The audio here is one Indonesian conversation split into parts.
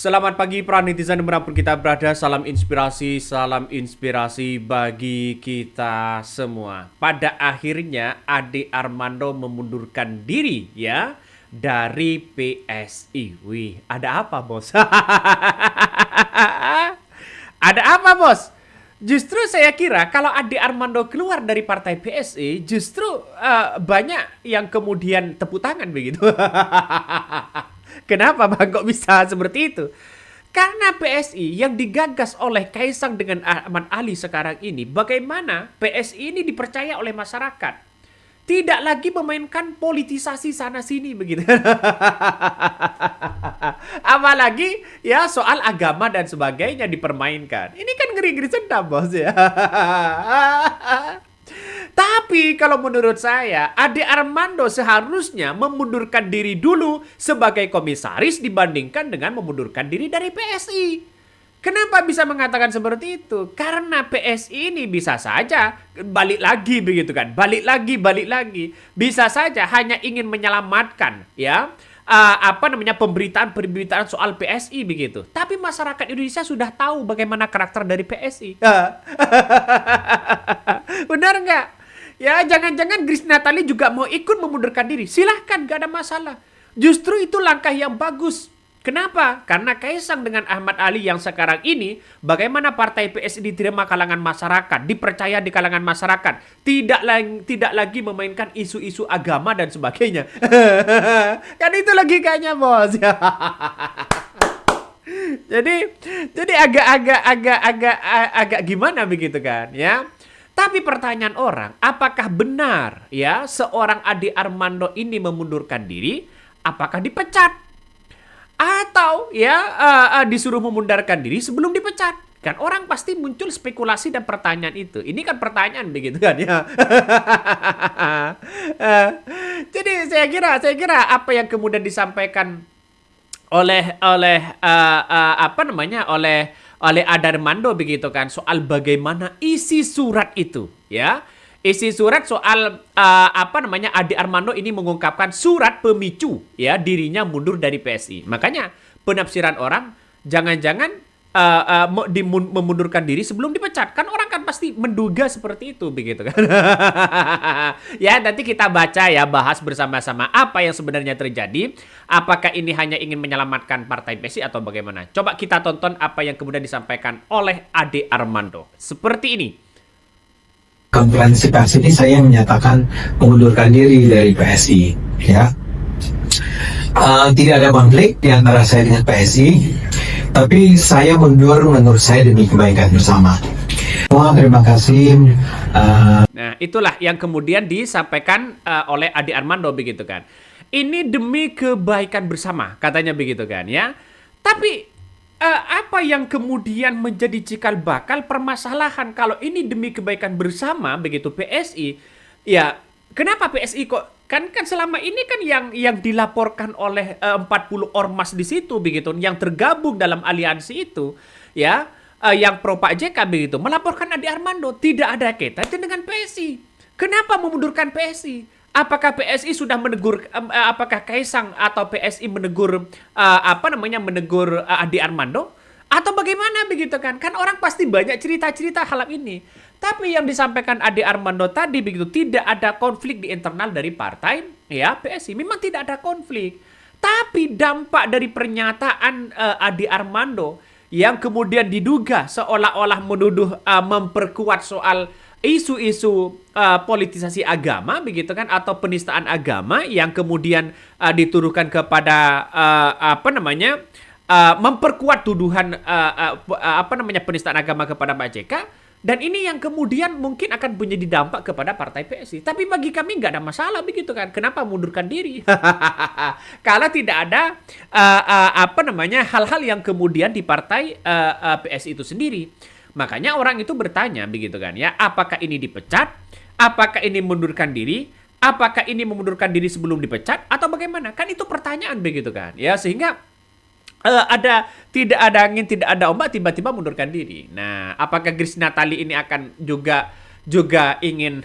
Selamat pagi para netizen dimanapun kita berada. Salam inspirasi bagi kita semua. Pada akhirnya Ade Armando memundurkan diri ya dari PSI. Wih, ada apa bos? Ada apa bos? Justru saya kira kalau Ade Armando keluar dari partai PSI, justru banyak yang kemudian tepuk tangan begitu. Kenapa bang kok bisa seperti itu? Karena PSI yang digagas oleh Kaisang dengan Ahmad Ali sekarang ini, bagaimana PSI ini dipercaya oleh masyarakat? Tidak lagi memainkan politisasi sana sini begitu. Apalagi ya soal agama dan sebagainya dipermainkan. Ini kan ngeri-ngeri sedap bos ya. Tapi kalau menurut saya, Ade Armando seharusnya memundurkan diri dulu sebagai komisaris dibandingkan dengan memundurkan diri dari PSI. Kenapa bisa mengatakan seperti itu? Karena PSI ini bisa saja balik lagi begitu kan. Balik lagi. Bisa saja hanya ingin menyelamatkan ya pemberitaan soal PSI begitu. Tapi masyarakat Indonesia sudah tahu bagaimana karakter dari PSI. Benar nggak? Ya, jangan-jangan Grace Natali juga mau ikut memundurkan diri. Silahkan, gak ada masalah. Justru itu langkah yang bagus. Kenapa? Karena Kaisang dengan Ahmad Ali yang sekarang ini, bagaimana partai PSI diterima kalangan masyarakat, dipercaya di kalangan masyarakat, tidak lagi memainkan isu-isu agama dan sebagainya. Kan itu logikanya, bos. Jadi agak gimana begitu kan, ya? Tapi pertanyaan orang, apakah benar ya seorang Ade Armando ini memundurkan diri? Apakah dipecat? Atau ya disuruh memundurkan diri sebelum dipecat? Kan orang pasti muncul spekulasi dan pertanyaan itu. Ini kan pertanyaan begitu kan ya. Jadi saya kira apa yang kemudian disampaikan oleh Ade Armando begitu kan soal bagaimana isi surat itu ya. Isi surat soal Ade Armando ini mengungkapkan surat pemicu ya dirinya mundur dari PSI. Makanya penafsiran orang jangan-jangan memundurkan diri sebelum dipecat. Kan orang kan pasti menduga seperti itu begitu kan. Ya nanti kita baca ya, bahas bersama-sama apa yang sebenarnya terjadi. Apakah ini hanya ingin menyelamatkan partai PSI atau bagaimana? Coba kita tonton apa yang kemudian disampaikan oleh Ade Armando. Seperti ini. Konferensi pers ini saya menyatakan mengundurkan diri dari PSI, ya. Tidak ada konflik di antara saya dengan PSI, tapi saya mundur menurut saya demi kebaikan bersama. Terima kasih. Nah, itulah yang kemudian disampaikan oleh Ade Armando begitu kan. Ini demi kebaikan bersama, katanya begitu kan ya. Tapi apa yang kemudian menjadi cikal bakal permasalahan kalau ini demi kebaikan bersama begitu PSI? Ya, kenapa PSI kok kan selama ini kan yang dilaporkan oleh 40 ormas di situ begitu yang tergabung dalam aliansi itu ya, yang pro Pak JK begitu melaporkan Ade Armando tidak ada kaitannya dengan PSI. Kenapa memundurkan PSI? Apakah PSI sudah menegur, apakah Kaisang atau PSI menegur menegur Ade Armando atau bagaimana begitu kan? Kan orang pasti banyak cerita-cerita hal ini. Tapi yang disampaikan Ade Armando tadi begitu, tidak ada konflik di internal dari partai ya PSI. Memang tidak ada konflik. Tapi dampak dari pernyataan Ade Armando yang kemudian diduga seolah-olah menuduh memperkuat soal isu-isu politisasi agama begitu kan, atau penistaan agama yang kemudian dituduhkan kepada memperkuat tuduhan penistaan agama kepada Pak JK, dan ini yang kemudian mungkin akan menjadi dampak kepada partai PSI. Tapi bagi kami nggak ada masalah begitu kan. Kenapa mundurkan diri? Kalau tidak ada hal-hal yang kemudian di partai PSI itu sendiri. Makanya orang itu bertanya begitu kan ya, apakah ini dipecat? Apakah ini mundurkan diri? Apakah ini memundurkan diri sebelum dipecat atau bagaimana? Kan itu pertanyaan begitu kan. Ya, sehingga tidak ada angin, tidak ada ombak, tiba-tiba mundurkan diri. Nah, apakah Grace Natali ini akan juga ingin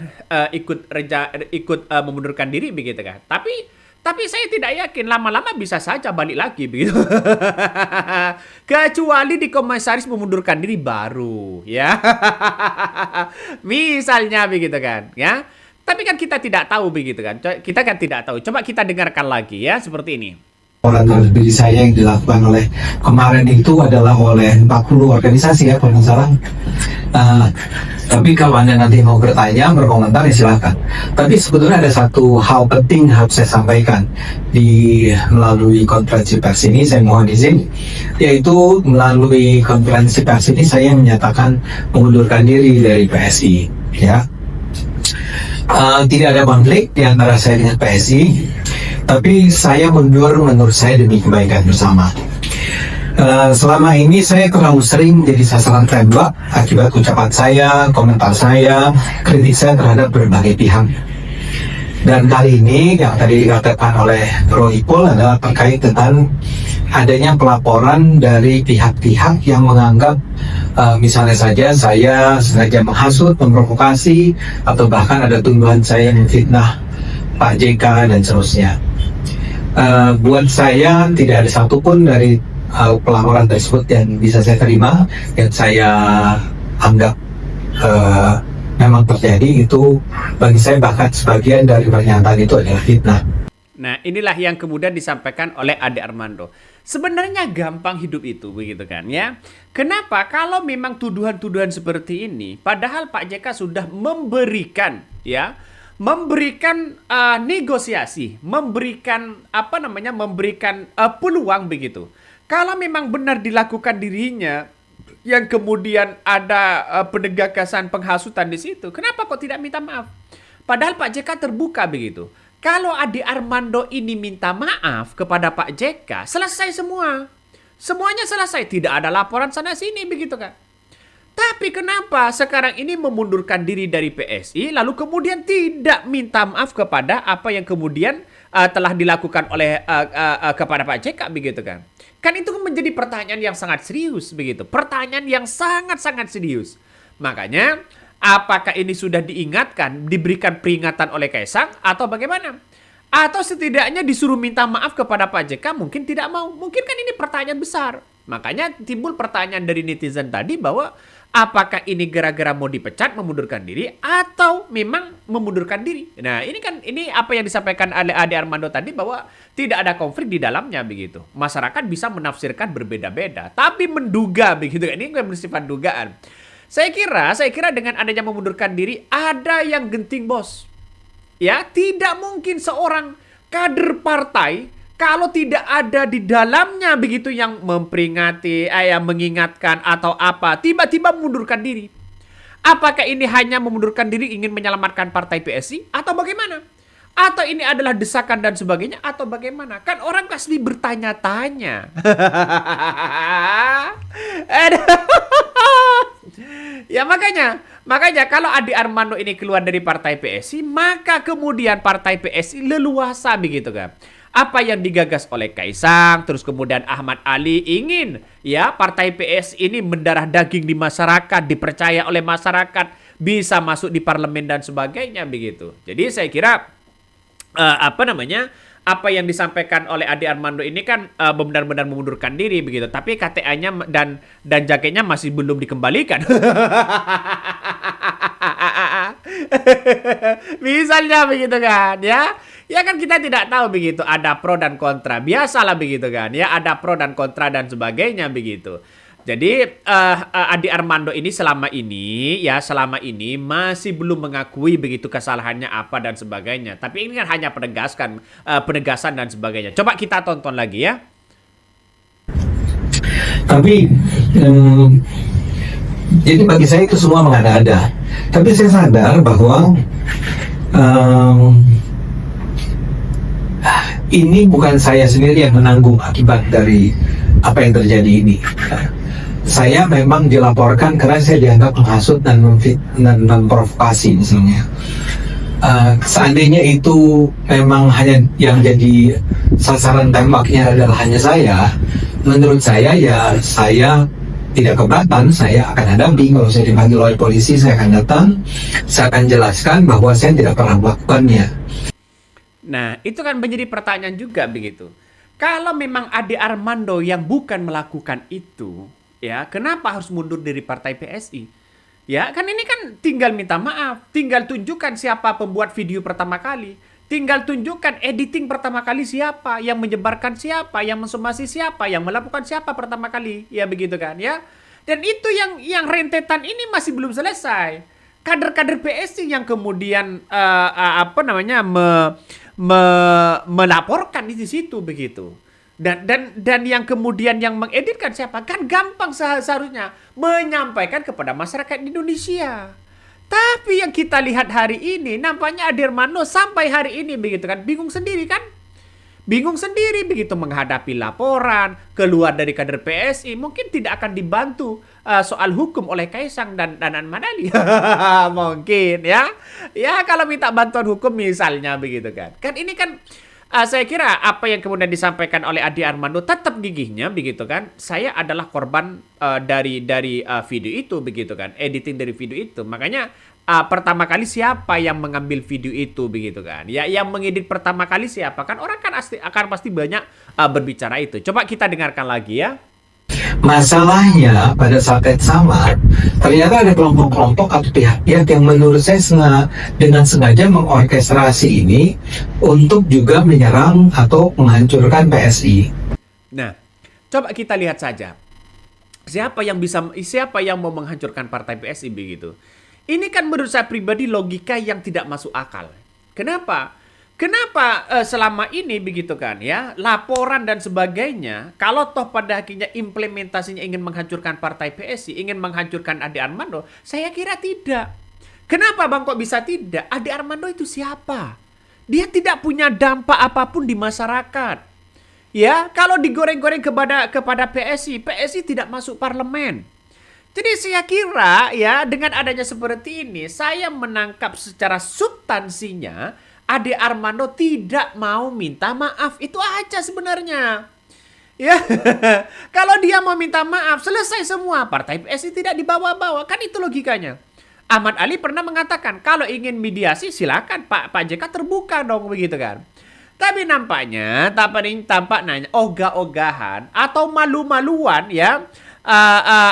ikut memundurkan diri begitu kan? Tapi Tapi saya tidak yakin lama-lama bisa saja balik lagi begitu. Kecuali di komisaris memundurkan diri baru, ya. Misalnya begitu kan, ya. Tapi kan kita tidak tahu begitu kan. Kita kan tidak tahu. Coba kita dengarkan lagi ya seperti ini. Orang terhadap diri saya yang dilakukan oleh kemarin itu adalah oleh 40 organisasi ya kalau nggak salah. Tapi kalau Anda nanti mau bertanya, berkomentar ya silahkan. Tapi sebetulnya ada satu hal penting harus saya sampaikan melalui konferensi pers ini, saya mohon izin, yaitu melalui konferensi pers ini saya menyatakan mengundurkan diri dari PSI ya. Tidak ada konflik di antara saya dengan PSI, tapi saya mundur menurut saya demi kebaikan bersama. Selama ini saya terlalu sering jadi sasaran tembak akibat ucapan saya, komentar saya, kritik saya terhadap berbagai pihak. Dan kali ini yang tadi dikatakan oleh Bro Ipul adalah terkait dengan adanya pelaporan dari pihak-pihak yang menganggap misalnya saja saya sengaja menghasut, memprovokasi, atau bahkan ada tuduhan saya memfitnah Pak JK dan seterusnya. Buat saya tidak ada satupun dari pelaporan tersebut yang bisa saya terima, yang saya anggap memang terjadi. Itu bagi saya bahkan sebagian dari pernyataan itu adalah fitnah. Nah, inilah yang kemudian disampaikan oleh Ade Armando. Sebenarnya gampang hidup itu, begitu kan ya. Kenapa? Kalau memang tuduhan-tuduhan seperti ini, padahal Pak JK sudah memberikan negosiasi, memberikan peluang begitu. Kalau memang benar dilakukan dirinya, yang kemudian ada penegasan penghasutan di situ, kenapa kok tidak minta maaf? Padahal Pak JK terbuka begitu. Kalau Ade Armando ini minta maaf kepada Pak JK, selesai semua. Semuanya selesai, tidak ada laporan sana sini begitu kan. Tapi kenapa sekarang ini memundurkan diri dari PSI, lalu kemudian tidak minta maaf kepada apa yang kemudian telah dilakukan oleh kepada Pak JK begitu kan? Kan itu menjadi pertanyaan yang sangat serius begitu. Pertanyaan yang sangat-sangat serius. Makanya apakah ini sudah diingatkan, diberikan peringatan oleh Kaisang atau bagaimana? Atau setidaknya disuruh minta maaf kepada Pak JK mungkin tidak mau. Mungkin kan ini pertanyaan besar. Makanya timbul pertanyaan dari netizen tadi bahwa apakah ini gara-gara mau dipecat, memundurkan diri, atau memang memundurkan diri? Nah, ini apa yang disampaikan oleh Ade Armando tadi bahwa tidak ada konflik di dalamnya begitu. Masyarakat bisa menafsirkan berbeda-beda, tapi menduga begitu. Ini yang bersifat dugaan. Saya kira dengan adanya memundurkan diri ada yang genting, bos. Ya, tidak mungkin seorang kader partai kalau tidak ada di dalamnya begitu yang memperingati, yang mengingatkan atau apa, tiba-tiba memundurkan diri. Apakah ini hanya memundurkan diri ingin menyelamatkan partai PSI atau bagaimana? Atau ini adalah desakan dan sebagainya atau bagaimana? Kan orang pasti bertanya-tanya. Ya makanya kalau Ade Armando ini keluar dari partai PSI, maka kemudian partai PSI leluasa begitu kan. Apa yang digagas oleh Kaisang, terus kemudian Ahmad Ali ingin ya partai PSI ini mendarah daging di masyarakat, dipercaya oleh masyarakat, bisa masuk di parlemen dan sebagainya begitu. Jadi saya kira apa yang disampaikan oleh Ade Armando ini kan benar-benar mengundurkan diri begitu, tapi KTA-nya dan jaketnya masih belum dikembalikan. Misalnya begitu kan ya. Ya kan kita tidak tahu begitu, ada pro dan kontra. Biasalah begitu kan ya, ada pro dan kontra dan sebagainya begitu. Jadi Ade Armando ini selama ini masih belum mengakui begitu kesalahannya apa dan sebagainya. Tapi ini kan hanya penegasan dan sebagainya. Coba kita tonton lagi ya. Tapi jadi bagi saya itu semua mengada-ada. Tapi saya sadar bahwa ini bukan saya sendiri yang menanggung akibat dari apa yang terjadi ini. Saya memang dilaporkan karena saya dianggap menghasut dan memprovokasi misalnya. Seandainya itu memang hanya yang jadi sasaran tembaknya adalah hanya saya, menurut saya ya saya tidak keberatan, saya akan hadapi. Kalau saya dipanggil oleh polisi, saya akan datang, saya akan jelaskan bahwa saya tidak pernah melakukannya. Nah, itu kan menjadi pertanyaan juga begitu. Kalau memang Ade Armando yang bukan melakukan itu, ya, kenapa harus mundur dari partai PSI? Ya, kan ini kan tinggal minta maaf, tinggal tunjukkan siapa pembuat video pertama kali, tinggal tunjukkan editing pertama kali siapa, yang menyebarkan siapa, yang mensomasi siapa, yang melakukan siapa pertama kali, ya begitu kan, ya. Dan itu yang rentetan ini masih belum selesai. Kader-kader PSI yang kemudian apa namanya melaporkan di situ begitu. Dan yang kemudian yang mengeditkan siapa? Kan gampang seharusnya menyampaikan kepada masyarakat Indonesia. Tapi yang kita lihat hari ini nampaknya Ade Armando sampai hari ini begitu kan bingung sendiri kan? Bingung sendiri begitu menghadapi laporan keluar dari kader PSI, mungkin tidak akan dibantu soal hukum oleh Kaisang dan Ahmad Ali. Mungkin ya. Ya kalau minta bantuan hukum misalnya begitu kan. Kan ini kan saya kira apa yang kemudian disampaikan oleh Ade Armando tetap gigihnya begitu kan. Saya adalah korban dari video itu begitu kan. Editing dari video itu. Makanya pertama kali siapa yang mengambil video itu begitu kan. Ya yang mengedit pertama kali siapa kan orang kan akan pasti banyak berbicara itu. Coba kita dengarkan lagi ya. Masalahnya pada saat yang sama ternyata ada kelompok-kelompok atau pihak-pihak yang menurut saya dengan sengaja mengorkestrasi ini untuk juga menyerang atau menghancurkan PSI. Nah, coba kita lihat saja. Siapa yang mau menghancurkan partai PSI begitu? Ini kan menurut saya pribadi logika yang tidak masuk akal. Kenapa? Kenapa selama ini begitu kan ya, laporan dan sebagainya, kalau toh pada akhirnya implementasinya ingin menghancurkan partai PSI, ingin menghancurkan Ade Armando, saya kira tidak. Kenapa Bang kok bisa tidak? Ade Armando itu siapa? Dia tidak punya dampak apapun di masyarakat. Ya, kalau digoreng-goreng kepada PSI, PSI tidak masuk parlemen. Jadi saya kira ya dengan adanya seperti ini, saya menangkap secara substansinya Ade Armando tidak mau minta maaf. Itu aja sebenarnya. Ya, kalau dia mau minta maaf, selesai semua. Partai PSI tidak dibawa-bawa. Kan itu logikanya. Ahmad Ali pernah mengatakan, kalau ingin mediasi silakan Pak JK terbuka dong begitu kan. Tapi nampaknya tampak nanya ogah-ogahan atau malu-maluan ya.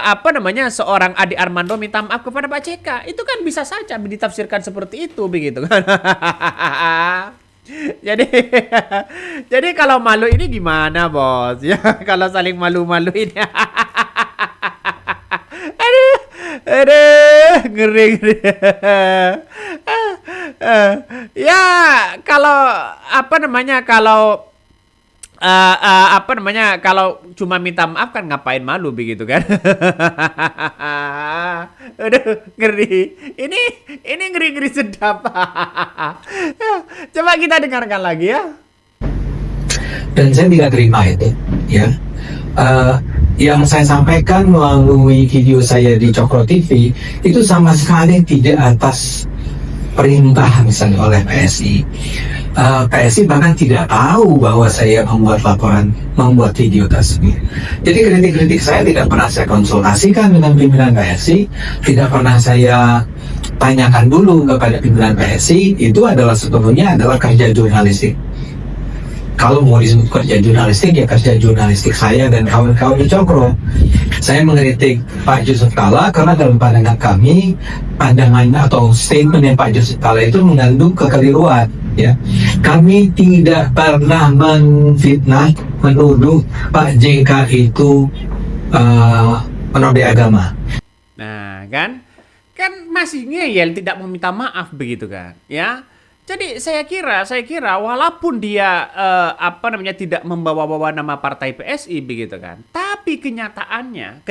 Apa namanya seorang Ade Armando minta maaf kepada Pak JK itu kan bisa saja ditafsirkan seperti itu begitu kan. jadi jadi kalau malu ini gimana bos ya kalau saling malu-maluin ya. aduh ngeri. Ya kalau apa namanya kalau cuma minta maaf kan ngapain malu begitu kan. Aduh ngeri. Ini ngeri sedap. Coba kita dengarkan lagi ya. Dan saya tidak terima itu ya. Yang saya sampaikan melalui video saya di Cokro TV itu sama sekali tidak atas perintah misalnya oleh PSI. PSI bahkan tidak tahu bahwa saya membuat video tersebut. Jadi kritik-kritik saya tidak pernah saya konsultasikan dengan pimpinan PSI, tidak pernah saya tanyakan dulu kepada pimpinan PSI. Itu adalah sepenuhnya kerja jurnalistik. Kalau mau disebut kerja jurnalistik, ya kerja jurnalistik saya dan kawan-kawan di Cokro. Saya mengkritik Pak Yusuf Kalla karena dalam pandangan kami, pandangan atau statement yang Pak Yusuf Kalla itu mengandung kekeliruan. Ya, kami tidak pernah menfitnah, menuduh Pak JK itu penodai agama. Nah, kan masih ngeyel tidak meminta maaf begitu kan, ya. Jadi saya kira walaupun dia tidak membawa-bawa nama partai PSI begitu kan, tapi kenyataannya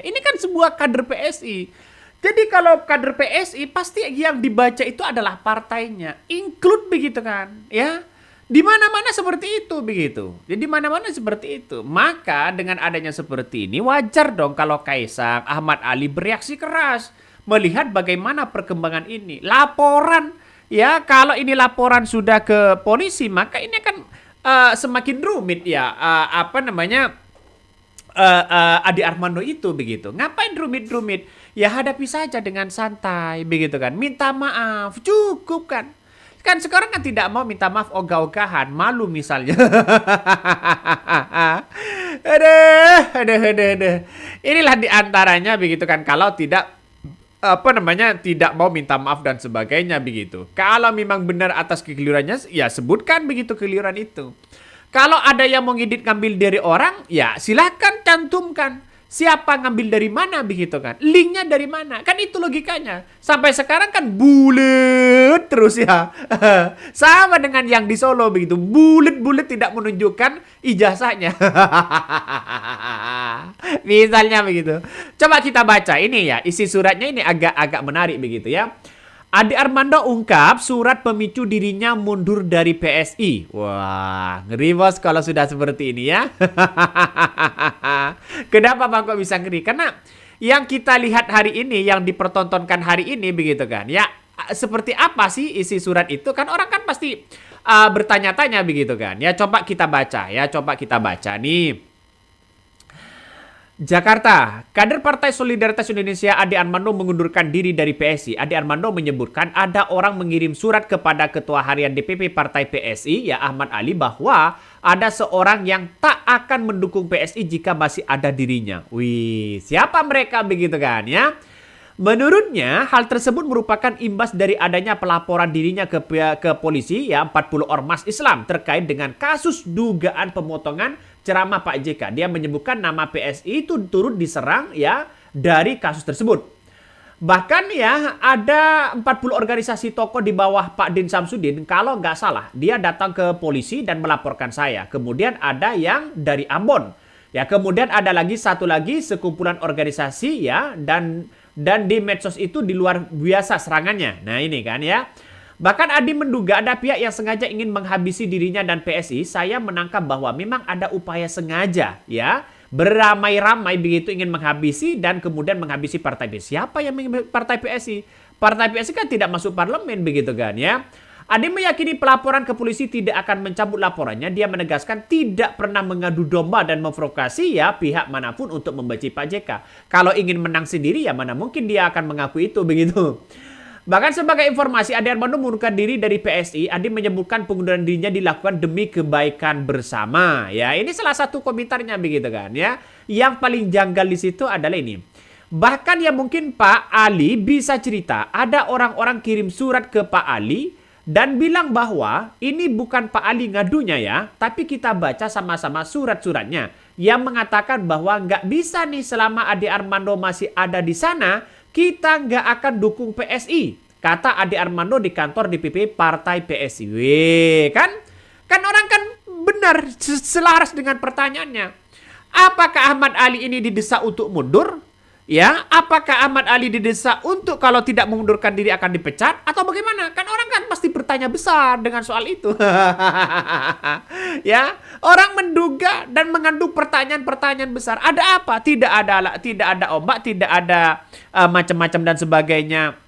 ini kan sebuah kader PSI. Jadi kalau kader PSI pasti yang dibaca itu adalah partainya, include begitu kan, ya. Di mana-mana seperti itu begitu. Jadi mana-mana seperti itu. Maka dengan adanya seperti ini wajar dong kalau Kaisang, Ahmad Ali bereaksi keras melihat bagaimana perkembangan ini. Laporan ya, kalau ini laporan sudah ke polisi, maka ini akan semakin rumit ya. Ade Armando itu begitu. Ngapain rumit-rumit? Ya hadapi saja dengan santai begitu kan. Minta maaf, cukup kan. Kan sekarang kan tidak mau minta maaf ogah-ogahan, malu misalnya. Aduh. Inilah diantaranya begitu kan, kalau tidak tidak mau minta maaf dan sebagainya begitu. Kalau memang benar atas kekeliruannya, ya sebutkan begitu kekeliruan itu. Kalau ada yang mau ngedit ngambil dari orang, ya silahkan cantumkan. Siapa ngambil dari mana begitu kan? Linknya dari mana? Kan itu logikanya. Sampai sekarang kan bulet terus ya. Sama dengan yang di Solo begitu. Bulet tidak menunjukkan ijazahnya. Misalnya begitu. Coba kita baca ini ya. Isi suratnya ini agak menarik begitu ya. Ade Armando ungkap surat pemicu dirinya mundur dari PSI. Wah, ngeri bos kalau sudah seperti ini ya. Kenapa Bang kok bisa ngeri? Karena yang kita lihat hari ini, yang dipertontonkan hari ini begitu kan. Ya, seperti apa sih isi surat itu? Kan orang kan pasti bertanya-tanya begitu kan. Ya, coba kita baca ya. Coba kita baca nih. Jakarta, kader Partai Solidaritas Indonesia Ade Armando mengundurkan diri dari PSI. Ade Armando menyebutkan ada orang mengirim surat kepada Ketua Harian DPP Partai PSI, ya Ahmad Ali, bahwa ada seorang yang tak akan mendukung PSI jika masih ada dirinya. Wih, siapa mereka begitu kan ya? Menurutnya, hal tersebut merupakan imbas dari adanya pelaporan dirinya ke polisi ya 40 ormas Islam terkait dengan kasus dugaan pemotongan ceramah Pak JK. Dia menyebutkan nama PSI itu turut diserang ya dari kasus tersebut. Bahkan ya ada 40 organisasi tokoh di bawah Pak Din Samsudin, kalau nggak salah dia datang ke polisi dan melaporkan saya. Kemudian ada yang dari Ambon. Ya, kemudian ada lagi satu lagi sekumpulan organisasi ya dan di medsos itu di luar biasa serangannya. Nah, ini kan ya. Bahkan Adi menduga ada pihak yang sengaja ingin menghabisi dirinya dan PSI. Saya menangkap bahwa memang ada upaya sengaja ya, beramai-ramai begitu ingin menghabisi dan kemudian menghabisi partai PSI. Siapa yang partai PSI? Partai PSI kan tidak masuk parlemen begitu kan ya. Adi meyakini pelaporan ke polisi tidak akan mencabut laporannya. Dia menegaskan tidak pernah mengadu domba dan memprovokasi ya pihak manapun untuk membenci Pak JK. Kalau ingin menang sendiri ya mana mungkin dia akan mengaku itu begitu. Bahkan sebagai informasi, Ade Armando mengundurkan diri dari PSI. Ade menyebutkan pengunduran dirinya dilakukan demi kebaikan bersama. Ya, ini salah satu komentarnya begitu kan ya. Yang paling janggal di situ adalah ini. Bahkan ya mungkin Pak Ali bisa cerita ada orang-orang kirim surat ke Pak Ali dan bilang bahwa ini bukan Pak Ali ngadunya ya, tapi kita baca sama-sama surat-suratnya yang mengatakan bahwa nggak bisa nih selama Ade Armando masih ada di sana, kita nggak akan dukung PSI. Kata Ade Armando di kantor DPP Partai PSI. Weh, kan orang kan benar selaras dengan pertanyaannya. Apakah Ahmad Ali ini didesak untuk mundur? Ya, apakah Ahmad Ali didesak untuk kalau tidak mengundurkan diri akan dipecat atau bagaimana? Kan orang kan pasti bertanya besar dengan soal itu. Ya, orang menduga dan mengandung pertanyaan-pertanyaan besar. Ada apa? Tidak ada ombak, tidak ada macam-macam dan sebagainya.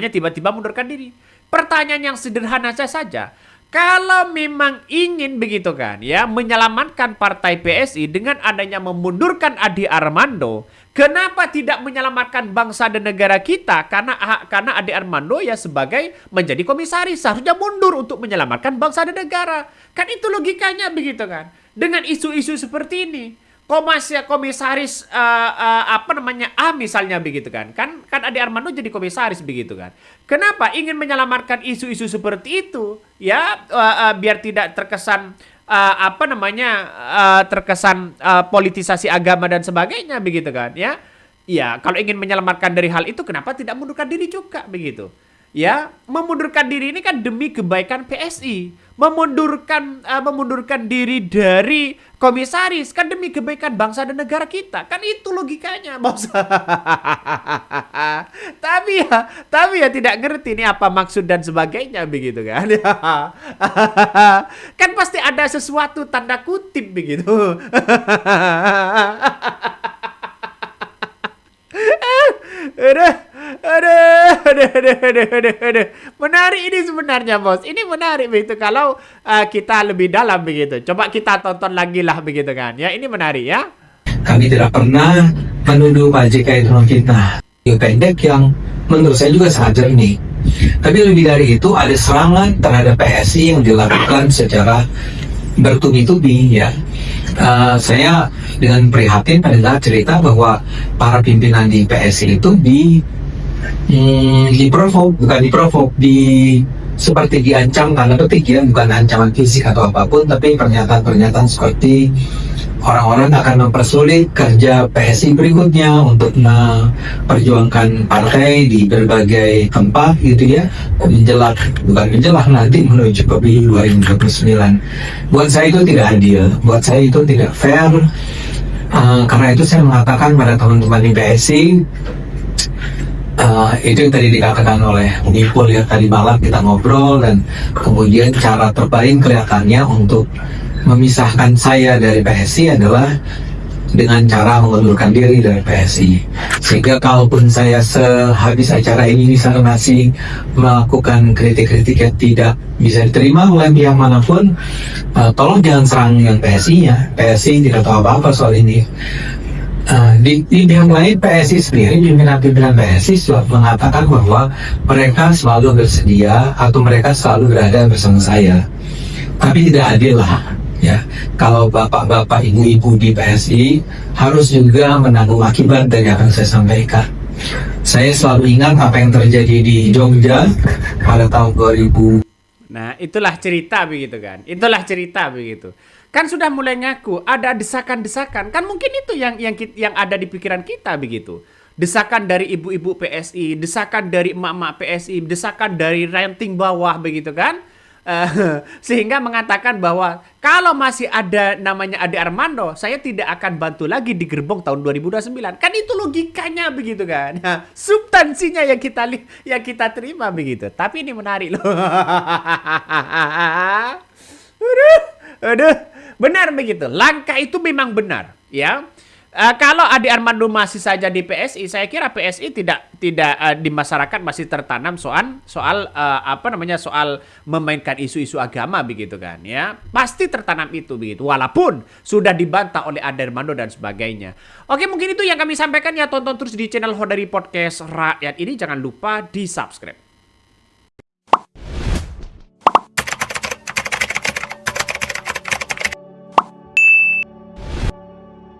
Tiba-tiba mundurkan diri. Pertanyaan yang sederhana saja. Kalau memang ingin begitu kan ya menyelamatkan partai PSI dengan adanya memundurkan Ade Armando, kenapa tidak menyelamatkan bangsa dan negara kita? Karena Ade Armando ya sebagai menjadi komisaris seharusnya mundur untuk menyelamatkan bangsa dan negara. Kan itu logikanya begitu kan. Dengan isu-isu seperti ini, komisaris A misalnya begitu kan Ade Armando jadi komisaris begitu kan. Kenapa ingin menyelamatkan isu-isu seperti itu ya biar tidak terkesan politisasi agama dan sebagainya begitu kan ya. Ya, kalau ingin menyelamatkan dari hal itu kenapa tidak mundurkan diri juga begitu. Ya, memundurkan diri ini kan demi kebaikan PSI. Memundurkan diri dari komisaris kan demi kebaikan bangsa dan negara kita. Kan itu logikanya, Bos. Tapi ya tidak ngerti ini apa maksud dan sebagainya begitu kan. Kan pasti ada sesuatu tanda kutip begitu. Aduh. Menarik ini sebenarnya, Bos. Ini menarik begitu kalau kita lebih dalam begitu. Coba kita tonton lagi lah begitu kan. Ya, ini menarik ya. Kami tidak pernah menuduh Pak JK itu fitnah. Pendek yang menurut saya juga sangat jernih. Tapi lebih dari itu ada serangan terhadap PSI yang dilakukan secara bertubi-tubi ya. Saya dengan prihatin pada cerita bahwa para pimpinan di PSI itu bukan diprovok, seperti diancam tanda petik ya, bukan ancaman fisik atau apapun, tapi pernyataan-pernyataan seperti orang-orang akan mempersulit kerja PSI berikutnya untuk memperjuangkan partai di berbagai tempat gitu ya, bukan menjelang nanti menuju pemilu 2029. Buat saya itu tidak adil, buat saya itu tidak fair. Karena itu saya mengatakan pada teman-teman di PSI, itu yang tadi dikatakan oleh Nipul ya, tadi malam kita ngobrol, dan kemudian cara terbaik kelihatannya untuk memisahkan saya dari PSI adalah dengan cara mengundurkan diri dari PSI. Sehingga kalaupun saya sehabis acara ini misalnya masih melakukan kritik-kritik yang tidak bisa diterima oleh pihak manapun, tolong jangan serang yang PSI-nya. PSI tidak tahu apa-apa soal ini. Di pihak lain, PSI sendiri, pimpinan-pimpinan PSI selalu mengatakan bahwa mereka selalu bersedia atau mereka selalu berada bersama saya. Tapi tidak adil lah ya, kalau bapak-bapak, ibu-ibu di PSI harus juga menanggung akibat dari apa yang saya sampaikan. Saya selalu ingat apa yang terjadi di Jogja pada tahun 2000. Nah, itulah cerita begitu kan. Itulah cerita begitu. Kan sudah mulai ngaku ada desakan-desakan. Kan mungkin itu yang ada di pikiran kita begitu. Desakan dari ibu-ibu PSI, desakan dari emak-emak PSI, desakan dari ranting bawah begitu kan. Sehingga mengatakan bahwa kalau masih ada namanya Ade Armando, saya tidak akan bantu lagi di gerbong tahun 2029. Kan itu logikanya begitu kan. Nah, substansinya yang kita terima begitu. Tapi ini menarik loh. Aduh, benar begitu. Langkah itu memang benar, ya. Kalau Ade Armando masih saja di PSI, saya kira PSI tidak di masyarakat masih tertanam soal memainkan isu-isu agama begitu kan, ya. Pasti tertanam itu begitu, walaupun sudah dibantah oleh Ade Armando dan sebagainya. Oke, mungkin itu yang kami sampaikan ya. Tonton terus di channel Hodari Podcast Rakyat ini, jangan lupa di subscribe.